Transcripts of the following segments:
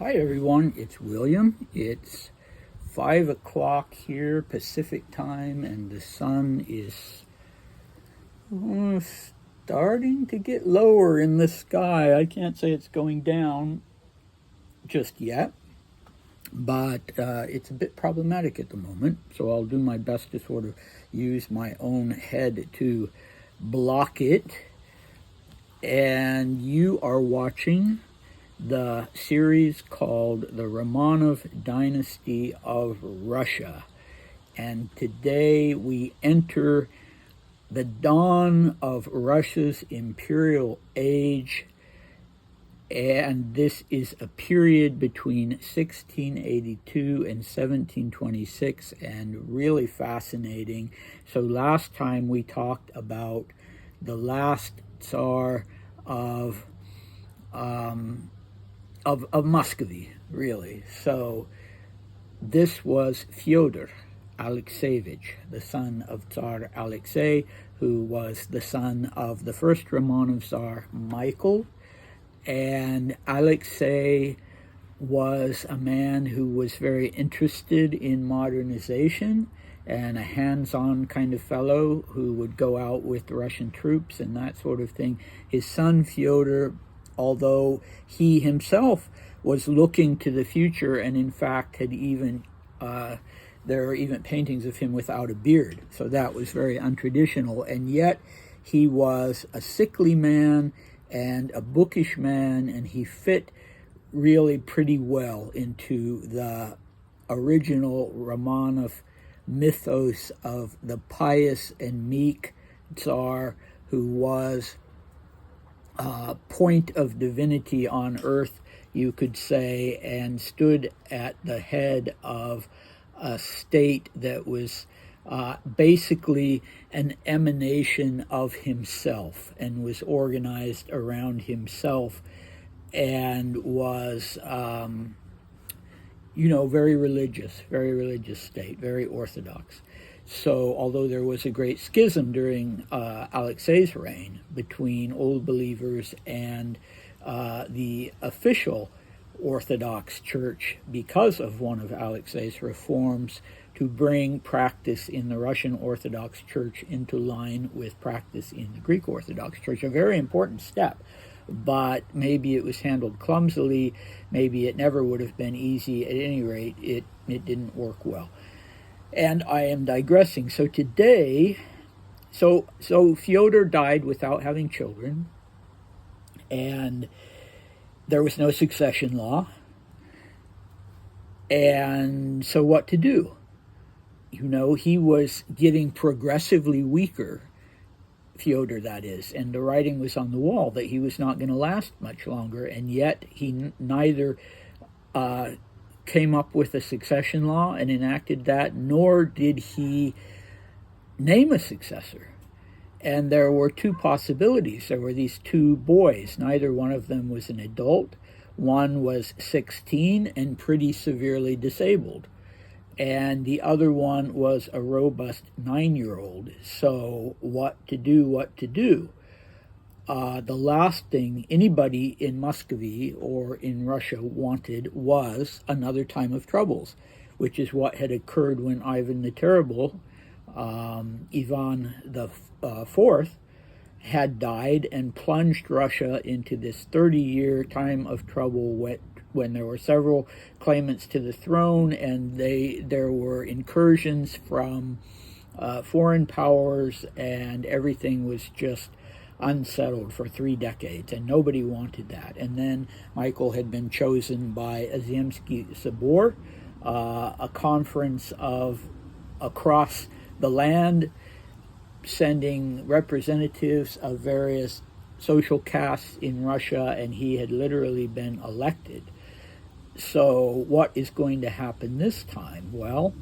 Hi everyone, it's William. It's 5 o'clock here Pacific time, and the sun is starting to get lower in the sky. I can't say it's going down just yet, but it's a bit problematic at the moment, so I'll do my best to sort of use my own head to block it. And you are watching the series called the Romanov Dynasty of Russia. And today we enter the dawn of Russia's imperial age. And this is a period between 1682 and 1726, and really fascinating. So last time we talked about the last Tsar of Muscovy, really. So this was Fyodor Alexeyevich, the son of Tsar Alexei, who was the son of the first Romanov Tsar, Michael. And Alexei was a man who was very interested in modernization and a hands-on kind of fellow who would go out with Russian troops and that sort of thing. His son Fyodor, although he himself was looking to the future, and in fact had even there are even paintings of him without a beard, so that was very untraditional, and yet he was a sickly man and a bookish man, and he fit really pretty well into the original Romanov mythos of the pious and meek Tsar who was point of divinity on earth, you could say, and stood at the head of a state that was basically an emanation of himself and was organized around himself and was, very religious state, very orthodox. So although there was a great schism during Alexei's reign between old believers and the official Orthodox Church because of one of Alexei's reforms to bring practice in the Russian Orthodox Church into line with practice in the Greek Orthodox Church, a very important step. But maybe it was handled clumsily, maybe it never would have been easy. At any rate, it didn't work well. And I am digressing. So today, so Fyodor died without having children, and there was no succession law. And so what to do? He was getting progressively weaker, Fyodor, that is, and the writing was on the wall that he was not going to last much longer, and yet he neither came up with a succession law and enacted that, nor did he name a successor. And there were two possibilities. There were these two boys. Neither one of them was an adult. One was 16 and pretty severely disabled, and the other one was a robust 9-year-old. So what to do? The last thing anybody in Muscovy or in Russia wanted was another time of troubles, which is what had occurred when Ivan the Terrible, Ivan the Fourth, had died and plunged Russia into this 30-year time of trouble when there were several claimants to the throne, and there were incursions from foreign powers, and everything was just unsettled for 3 decades, and nobody wanted that. And then Michael had been chosen by a Zemsky Sabor, a conference of across the land, sending representatives of various social castes in Russia, and he had literally been elected. So what is going to happen this time? Well,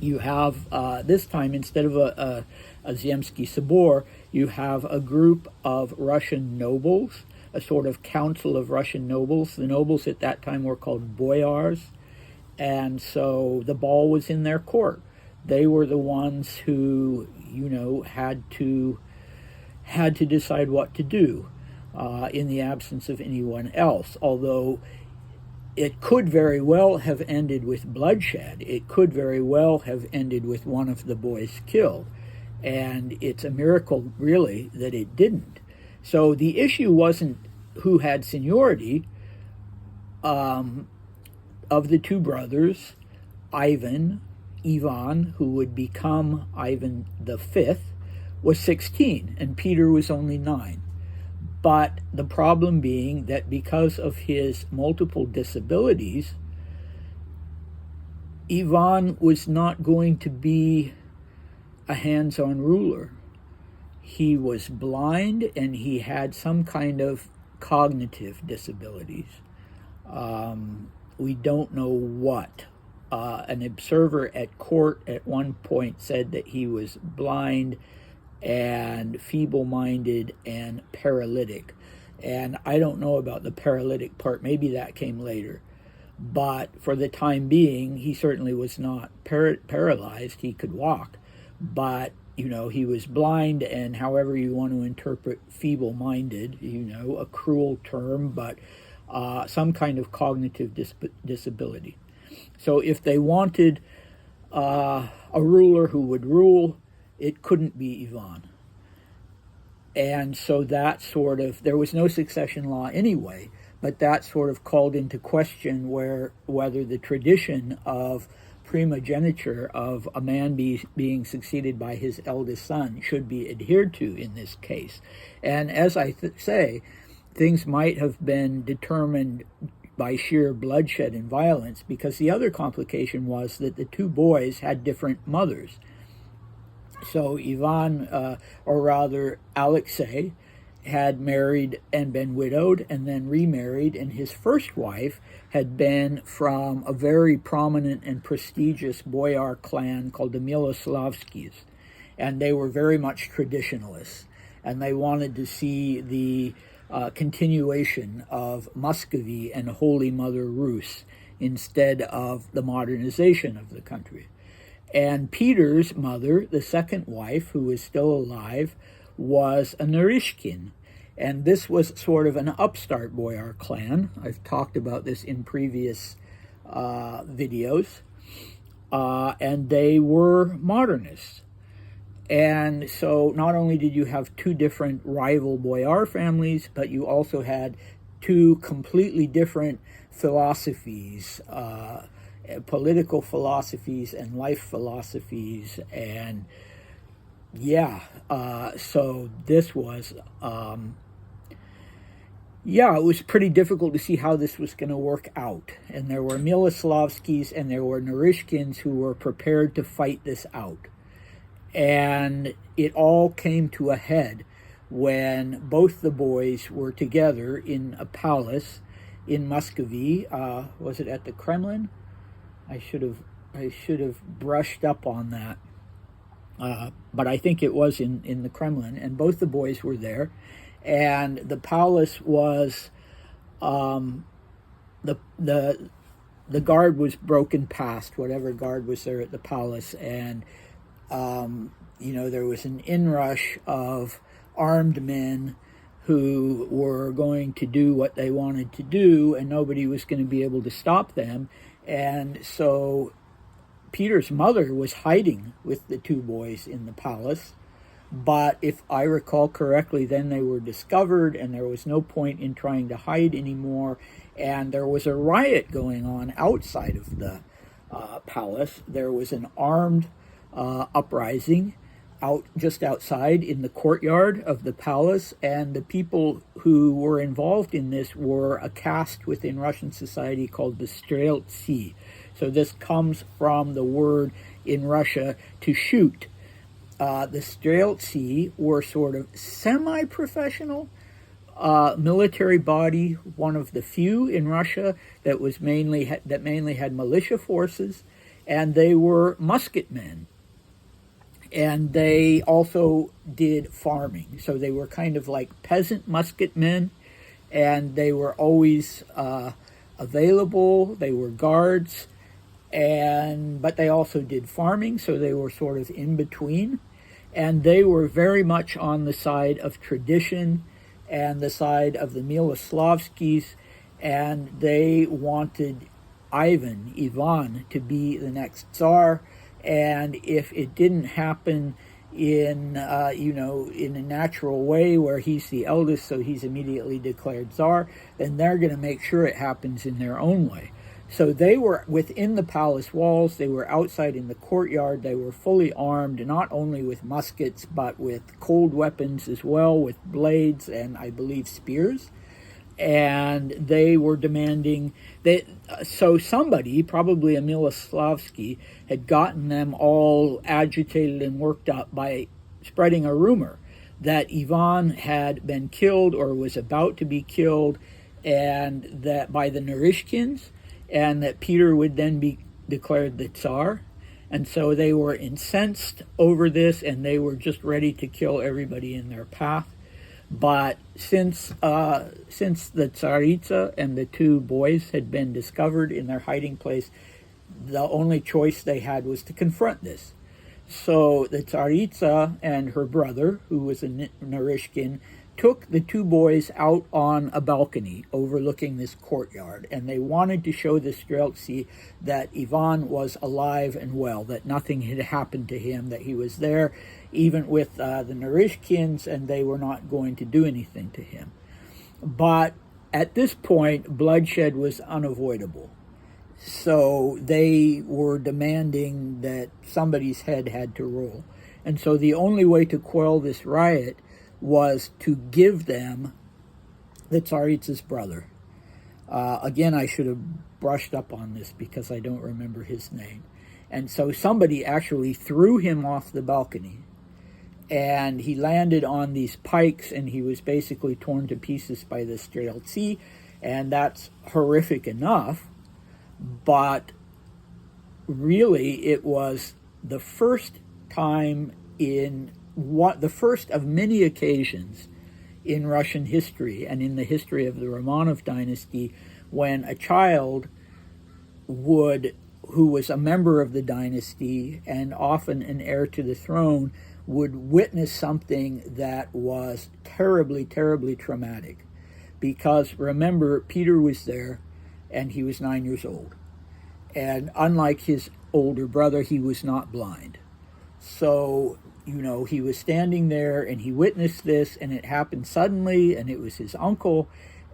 you have, this time, instead of a Zemsky Sabor, you have a group of Russian nobles, a sort of council of Russian nobles. The nobles at that time were called boyars, and so the ball was in their court. They were the ones who, had to decide what to do in the absence of anyone else. Although it could very well have ended with bloodshed. It could very well have ended with one of the boys killed. And it's a miracle, really, that it didn't. So the issue wasn't who had seniority. Of the two brothers, Ivan, who would become Ivan the Fifth, was 16, and Peter was only 9. But the problem being that because of his multiple disabilities, Ivan was not going to be a hands-on ruler. He was blind, and he had some kind of cognitive disabilities. We don't know what. An observer at court at one point said that he was blind and feeble-minded and paralytic. And I don't know about the paralytic part. Maybe that came later. But for the time being, he certainly was not paralyzed. He could walk. But, he was blind, and however you want to interpret feeble-minded, a cruel term, but some kind of cognitive disability. So if they wanted a ruler who would rule, it couldn't be Ivan. And so that there was no succession law anyway, but that sort of called into question whether the tradition of primogeniture of a man being succeeded by his eldest son should be adhered to in this case. And as I say, things might have been determined by sheer bloodshed and violence, because the other complication was that the two boys had different mothers. So Ivan, or rather Alexei, had married and been widowed and then remarried, and his first wife had been from a very prominent and prestigious boyar clan called the Miloslavskis, and they were very much traditionalists, and they wanted to see the continuation of Muscovy and Holy Mother Rus instead of the modernization of the country. And Peter's mother, the second wife, who is still alive, was a Narishkin. And this was sort of an upstart boyar clan. I've talked about this in previous videos. And they were modernists. And so not only did you have two different rival boyar families, but you also had two completely different philosophies, political philosophies and life philosophies. And so this was, it was pretty difficult to see how this was going to work out. And there were Miloslavskis and there were Narishkins who were prepared to fight this out. And it all came to a head when both the boys were together in a palace in Muscovy. Was it at the Kremlin? I should have brushed up on that. But I think it was in the Kremlin, and both the boys were there. And the palace was, the guard was broken past, whatever guard was there at the palace, and there was an inrush of armed men who were going to do what they wanted to do, and nobody was going to be able to stop them. And so Peter's mother was hiding with the two boys in the palace. But if I recall correctly, then they were discovered, and there was no point in trying to hide anymore. And there was a riot going on outside of the palace. There was an armed uprising just outside in the courtyard of the palace, and the people who were involved in this were a caste within Russian society called the Streltsy. So this comes from the word in Russia to shoot. The Streltsy were sort of semi-professional military body, one of the few in Russia that mainly had militia forces, and they were musketmen. And they also did farming. So they were kind of like peasant musketmen, and they were always available. They were guards, but they also did farming, so they were sort of in between. And they were very much on the side of tradition and the side of the Miloslavskis, and they wanted Ivan, to be the next Tsar. And if it didn't happen in in a natural way where he's the eldest, so he's immediately declared Tsar, then they're going to make sure it happens in their own way. So they were within the palace walls, they were outside in the courtyard, they were fully armed, not only with muskets, but with cold weapons as well, with blades and I believe spears. And they were demanding that, so somebody, probably Miloslavsky, had gotten them all agitated and worked up by spreading a rumor that Ivan had been killed or was about to be killed, and that by the Narishkins, and that Peter would then be declared the Tsar. And so they were incensed over this, and they were just ready to kill everybody in their path. But since the Tsaritsa and the two boys had been discovered in their hiding place, the only choice they had was to confront this. So the Tsaritsa and her brother, who was a Narishkin, took the two boys out on a balcony overlooking this courtyard, and they wanted to show the Streltsy that Ivan was alive and well, that nothing had happened to him, that he was there even with the Narishkins, and they were not going to do anything to him. But at this point, bloodshed was unavoidable. So they were demanding that somebody's head had to roll. And so the only way to quell this riot was to give them the Tsaritsa's brother. Again, I should have brushed up on this because I don't remember his name. And so somebody actually threw him off the balcony, and he landed on these pikes, and he was basically torn to pieces by the Streltsy, and that's horrific enough. But really, it was the first time the first of many occasions in Russian history and in the history of the Romanov dynasty when a child who was a member of the dynasty and often an heir to the throne, would witness something that was terribly, terribly traumatic. Because remember, Peter was there and he was 9 years old. And unlike his older brother, he was not blind. So, he was standing there and he witnessed this, and it happened suddenly, and it was his uncle.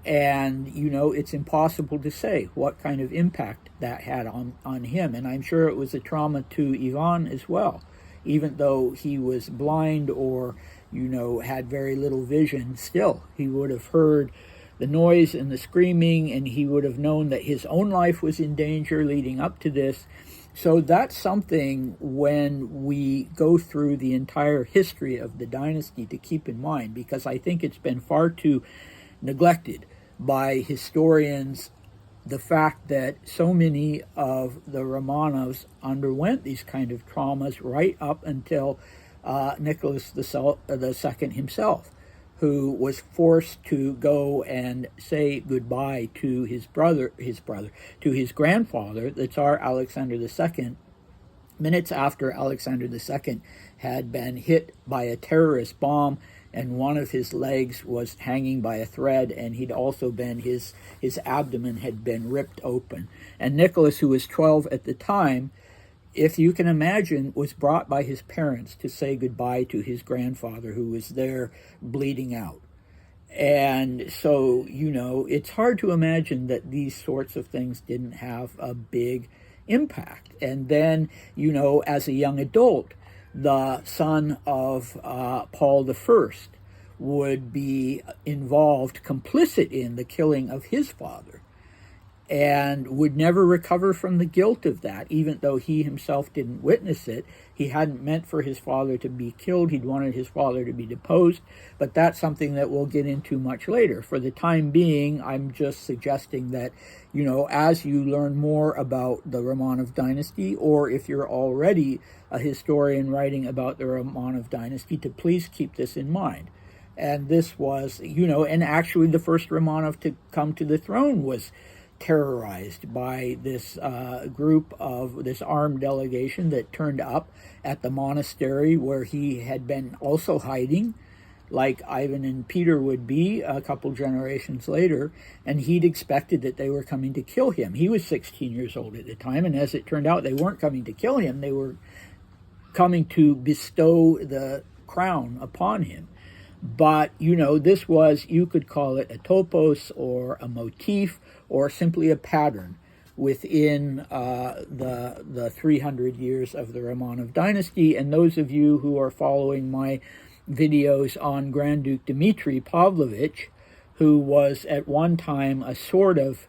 And, it's impossible to say what kind of impact that had on him. And I'm sure it was a trauma to Ivan as well. Even though he was blind or, had very little vision, still, he would have heard the noise and the screaming, and he would have known that his own life was in danger leading up to this. So that's something when we go through the entire history of the dynasty to keep in mind, because I think it's been far too neglected by historians, the fact that so many of the Romanovs underwent these kind of traumas right up until Nicholas II himself, who was forced to go and say goodbye to his grandfather, the Tsar Alexander II, minutes after Alexander II had been hit by a terrorist bomb, and one of his legs was hanging by a thread, and he'd also been, his abdomen had been ripped open. And Nicholas, who was 12 at the time, if you can imagine, was brought by his parents to say goodbye to his grandfather, who was there bleeding out. And so, it's hard to imagine that these sorts of things didn't have a big impact. And then, as a young adult, the son of Paul I would be involved, complicit in the killing of his father, and would never recover from the guilt of that, even though he himself didn't witness it. He hadn't meant for his father to be killed. He'd wanted his father to be deposed, but that's something that we'll get into much later. For the time being, I'm just suggesting that, as you learn more about the Romanov dynasty, or if you're already a historian writing about the Romanov dynasty, to please keep this in mind. And this was, and actually the first Romanov to come to the throne was terrorized by this group of this armed delegation that turned up at the monastery where he had been also hiding. like Ivan and Peter would be a couple generations later, and he'd expected that they were coming to kill him. He was 16 years old at the time, and as it turned out, they weren't coming to kill him. They were coming to bestow the crown upon him. But, this was, you could call it a topos or a motif or simply a pattern within the 300 years of the Romanov dynasty. And those of you who are following my videos on Grand Duke Dmitry Pavlovich, who was at one time a sort of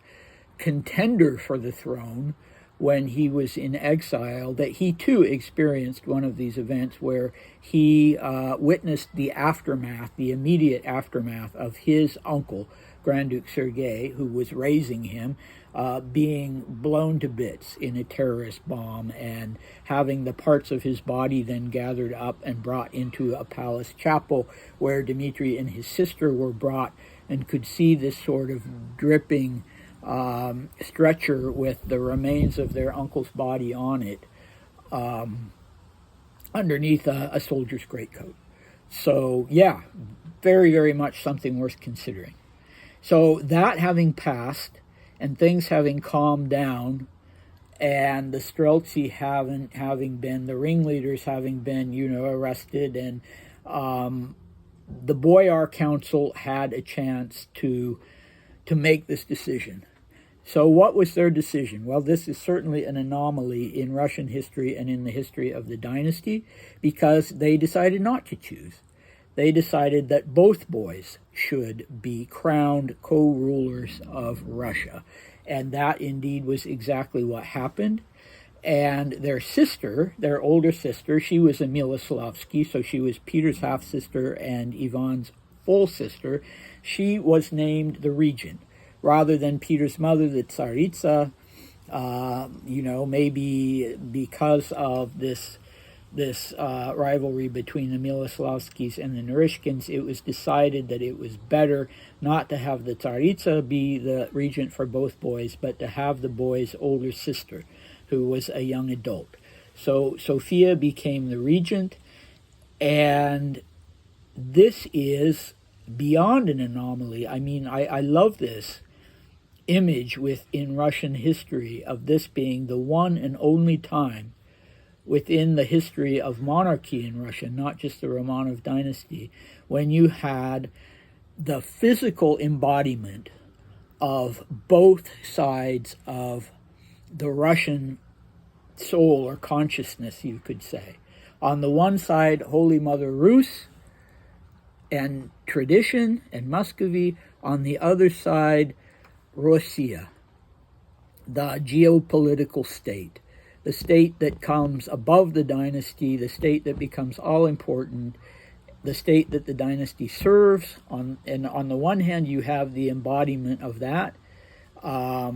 contender for the throne when he was in exile, that he too experienced one of these events where he witnessed the aftermath, the immediate aftermath of his uncle, Grand Duke Sergei, who was raising him, being blown to bits in a terrorist bomb and having the parts of his body then gathered up and brought into a palace chapel where Dmitry and his sister were brought and could see this sort of dripping stretcher with the remains of their uncle's body on it underneath a soldier's greatcoat. So, yeah, very, very much something worth considering. So that having passed and things having calmed down and the Streltsy having been, the ringleaders having been, arrested, and the Boyar Council had a chance to make this decision. So what was their decision? Well, this is certainly an anomaly in Russian history and in the history of the dynasty, because they decided not to choose. They decided that both boys should be crowned co-rulers of Russia. And that indeed was exactly what happened. And their sister, their older sister, she was a Miloslavsky, so she was Peter's half-sister and Ivan's full sister. She was named the regent, rather than Peter's mother, the Tsaritsa. Maybe because of this rivalry between the Miloslavskys and the Narishkins, it was decided that it was better not to have the Tsaritsa be the regent for both boys, but to have the boy's older sister, who was a young adult. So Sophia became the regent, and this is beyond an anomaly. I mean, I love this image within Russian history of this being the one and only time within the history of monarchy in Russia, not just the Romanov dynasty, when you had the physical embodiment of both sides of the Russian soul or consciousness, you could say. On the one side, Holy Mother Rus and tradition and Muscovy. On the other side, Russia, the geopolitical state, the state that comes above the dynasty, the state that becomes all-important, the state that the dynasty serves. And on the one hand, you have the embodiment of that, a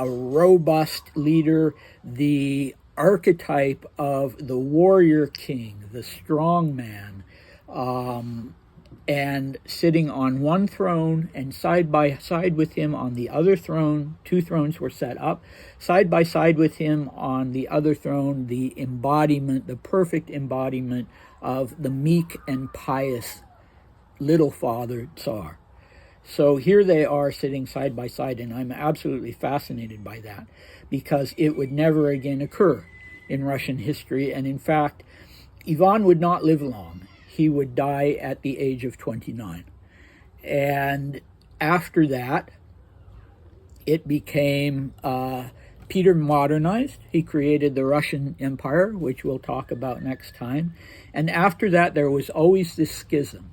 robust leader, the archetype of the warrior king, the strong man, and sitting on one throne, and side by side with him on the other throne, two thrones were set up, side by side with him on the other throne, the embodiment, the perfect embodiment of the meek and pious little father Tsar. So here they are sitting side by side, and I'm absolutely fascinated by that, because it would never again occur in Russian history. And in fact, Ivan would not live long. He would die at the age of 29. And after that, it became, Peter modernized. He created the Russian Empire, which we'll talk about next time. And after that, there was always this schism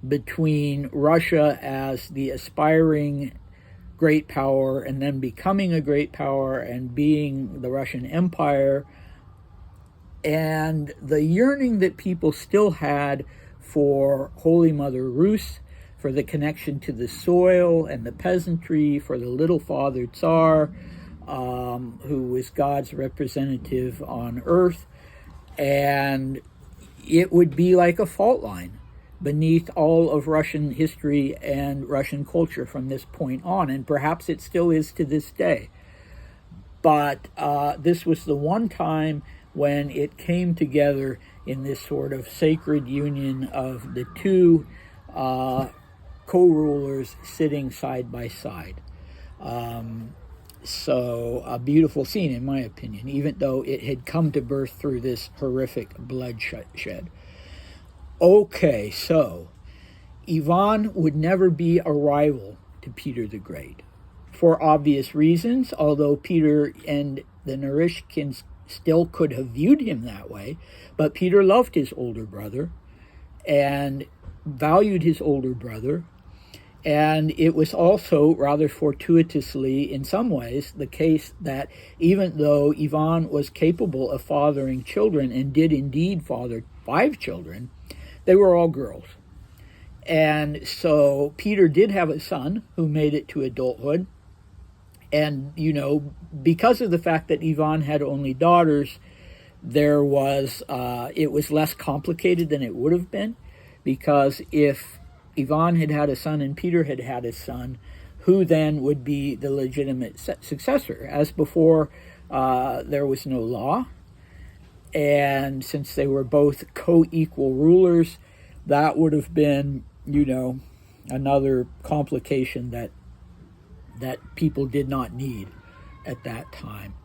between Russia as the aspiring great power and then becoming a great power and being the Russian Empire, and the yearning that people still had for Holy Mother Rus, for the connection to the soil and the peasantry, for the little father Tsar, who was God's representative on earth. And it would be like a fault line beneath all of Russian history and Russian culture from this point on, and perhaps it still is to this day. But this was the one time when it came together in this sort of sacred union of the two co-rulers sitting side by side. So a beautiful scene, in my opinion, even though it had come to birth through this horrific bloodshed. Okay, so Ivan would never be a rival to Peter the Great, for obvious reasons, although Peter and the Narishkins still could have viewed him that way. But Peter loved his older brother and valued his older brother. And it was also, rather fortuitously in some ways, the case that even though Ivan was capable of fathering children and did indeed father 5 children, they were all girls. And so Peter did have a son who made it to adulthood. And, you know, because of the fact that Ivan had only daughters, there was, it was less complicated than it would have been, because if Ivan had had a son and Peter had had a son, who then would be the legitimate successor? As before, there was no law, and since they were both co-equal rulers, that would have been, you know, another complication that people did not need at that time.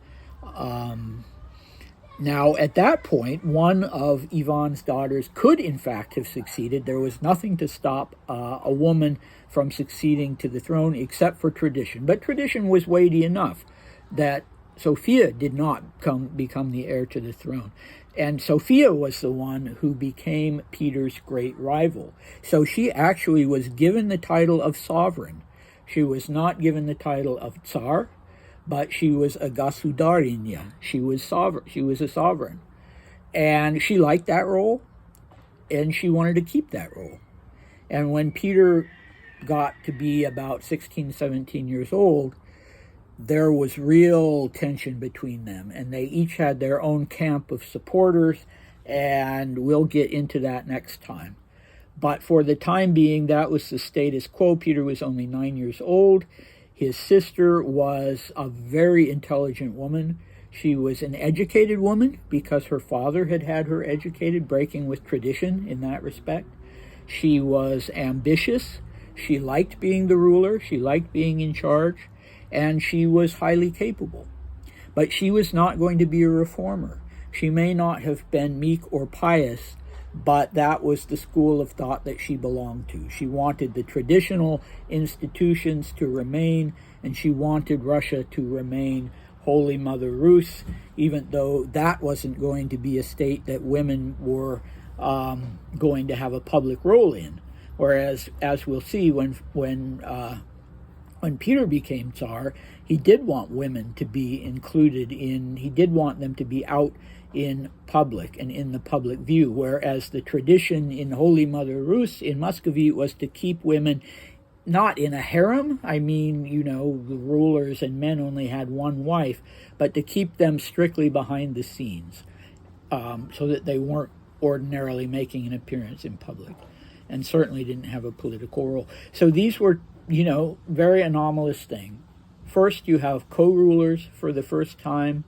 Now, at that point, one of Ivan's daughters could, in fact, have succeeded. There was nothing to stop a woman from succeeding to the throne except for tradition. But tradition was weighty enough that Sophia did not become the heir to the throne. And Sophia was the one who became Peter's great rival. So she actually was given the title of sovereign. She was not given the title of Tsar, but she was a Gasudarinya. She was sovereign. She was a sovereign. And she liked that role, and she wanted to keep that role. And when Peter got to be about 16, 17 years old, there was real tension between them, and they each had their own camp of supporters, and we'll get into that next time. But for the time being, that was the status quo. Peter was only 9 years old. His sister was a very intelligent woman. She was an educated woman because her father had had her educated, breaking with tradition in that respect. She was ambitious. She liked being the ruler. She liked being in charge. And she was highly capable. But she was not going to be a reformer. She may not have been meek or pious, but that was the school of thought that she belonged to. She wanted the traditional institutions to remain, and she wanted Russia to remain Holy Mother Rus, even though that wasn't going to be a state that women were going to have a public role in. Whereas, as we'll see, when Peter became Tsar, he did want women to be included in, he did want them to be out in public and in the public view, whereas the tradition in Holy Mother Rus in Muscovy was to keep women not in a harem. I mean, you know, the rulers and men only had one wife, but to keep them strictly behind the scenes, so that they weren't ordinarily making an appearance in public, and certainly didn't have a political role. So these were, you know, very anomalous thing. First, you have co-rulers for the first time,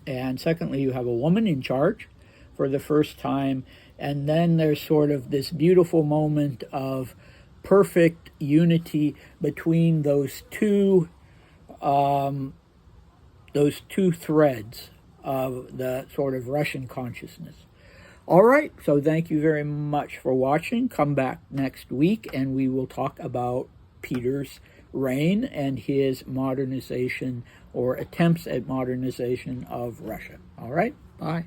and secondly, you have a woman in charge for the first time, and then there's sort of this beautiful moment of perfect unity between those two threads of the sort of Russian consciousness. All right, so thank you very much for watching. Come back next week, and we will talk about Peter's reign and his modernization or attempts at modernization of Russia. All right, bye.